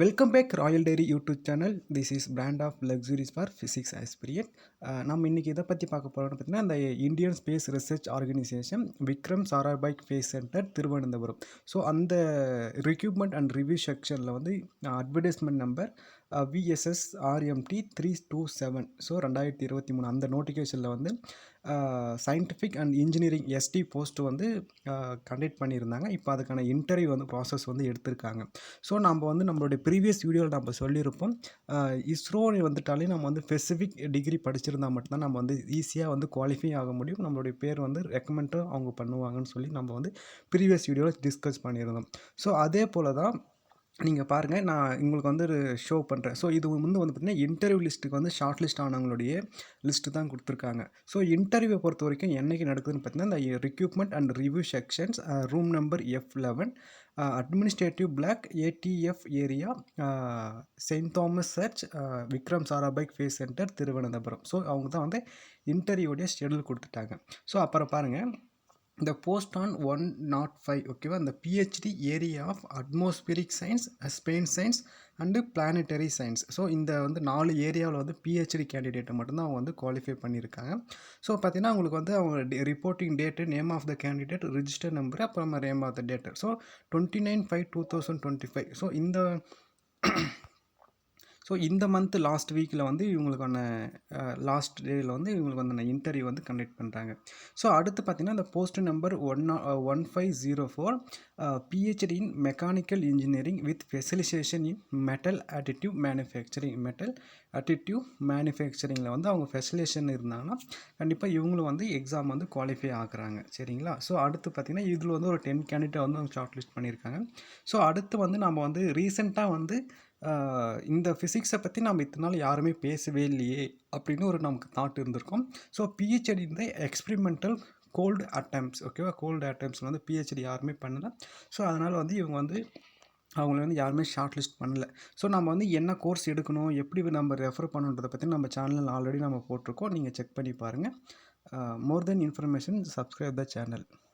Welcome back Royal Dairy YouTube channel. This is brand of luxuries for physics aspirant. நம்ம இன்றைக்கி எதை பற்றி பார்க்க போகிறோம்னு பார்த்தீங்கன்னா, இந்த Indian Space Research Organisation Vikram Sarabhai space centre Thiruvananthapuram. So அந்த ரெக்யூப்மெண்ட் அண்ட் ரிவ்யூ செக்ஷனில் வந்து advertisement number VSS RMT 327. So 2023 அந்த நோட்டிஃபிகேஷனில் வந்து scientific and engineering SD post வந்து கண்டக்ட் பண்ணியிருந்தாங்க. இப்போ அதுக்கான இன்டர்வியூ வந்து ப்ராசஸ் வந்து எடுத்திருக்காங்க. ஸோ நம்ம வந்து நம்மளுடைய ப்ரீவியஸ் வீடியோவில் நம்ம சொல்லியிருப்போம், இஸ்ரோ வந்துட்டாலே நம்ம வந்து ஸ்பெசிஃபிக் டிகிரி படிச்சிருந்தால் மட்டும்தான் நம்ம வந்து ஈஸியாக வந்து குவாலிஃபை ஆக முடியும், நம்மளுடைய பேர் வந்து ரெக்கமெண்டும் அவங்க பண்ணுவாங்கன்னு சொல்லி நம்ம வந்து ப்ரீவியஸ் வீடியோவில் டிஸ்கஸ் பண்ணியிருந்தோம். ஸோ அதே போல் தான் நீங்கள் பாருங்கள், நான் உங்களுக்கு வந்து ஷோ பண்ணுறேன். ஸோ இது வந்து பார்த்திங்கன்னா இன்டர்வியூ லிஸ்ட்டுக்கு வந்து ஷார்ட் லிஸ்ட் ஆனவங்களுடைய லிஸ்ட்டு தான் கொடுத்துருக்காங்க. ஸோ இன்டர்வியூவை பொறுத்த வரைக்கும் என்றைக்கு நடக்குதுன்னு பார்த்தீங்கன்னா, இந்த recruitment and review sections room number F11 administrative block ATF area Saint Thomas church Vikram Sarabhai space centre Thiruvananthapuram. So அவங்க தான் வந்து இன்டர்வியூடைய ஷெடியூல் கொடுத்துட்டாங்க. ஸோ அப்புறம் பாருங்கள், இந்த போஸ்ட் ஆன் 105 ஓகேவா, இந்த PhD area of atmospheric science, space science and planetary science. So இந்த வந்து 4 ஏரியாவில் வந்து பிஹெச்டி கேண்டிடேட்டை மட்டும்தான் அவங்க வந்து குவாலிஃபை பண்ணியிருக்காங்க. ஸோ பார்த்தீங்கன்னா உங்களுக்கு வந்து அவங்க reporting date, name of the candidate, register number, அப்புறம் name of the date. So 29/5/2025. So இந்த மந்த் லாஸ்ட் வீக்கில் வந்து இவங்களுக்கான லாஸ்ட் டேயில் வந்து இவங்களுக்கு வந்து இன்டர்வியூ வந்து கண்டக்ட் பண்ணுறாங்க. ஸோ அடுத்து பார்த்திங்கன்னா, இந்த post number 1504 PhD in mechanical engineering with specialisation in metal additive மேனுஃபேக்சரிங்கில் வந்து அவங்க ஸ்பெஷலைசேஷன் இருந்தாங்கன்னா கண்டிப்பாக இவங்களும் வந்து எக்ஸாம் வந்து குவாலிஃபை ஆகுறாங்க. சரிங்களா? ஸோ அடுத்து பார்த்திங்கன்னா, இதில் வந்து ஒரு 10 கேண்டிடேட் வந்து அவங்க ஷார்ட் லிஸ்ட் பண்ணியிருக்காங்க. ஸோ அடுத்து வந்து நம்ம வந்து ரீசெண்டாக வந்து இந்த ஃபிசிக்ஸை பற்றி நம்ம இத்தனை நாள் யாருமே பேசவே இல்லையே அப்படின்னு ஒரு நமக்கு தாட் இருந்திருக்கும். ஸோ பிஹெச்டி இந்த எக்ஸ்பிரிமெண்டல் கோல்டு அட்டம்ப்ஸ் ஓகேவா, கோல்டு அட்டம்ப்ஸில் வந்து பிஹெச்டி யாருமே பண்ணலை. ஸோ அதனால் வந்து இவங்க வந்து அவங்கள வந்து யாருமே ஷார்ட் லிஸ்ட் பண்ணல. ஸோ நம்ம வந்து என்ன கோர்ஸ் எடுக்கணும், எப்படி நம்ம ரெஃபர் பண்ணுன்றதை பற்றி நம்ம சேனலில் ஆல்ரெடி நம்ம போட்டிருக்கோம். நீங்கள் செக் பண்ணி பாருங்கள். மோர் தென் இன்ஃபர்மேஷன், சப்ஸ்கிரைப் த சேனல்.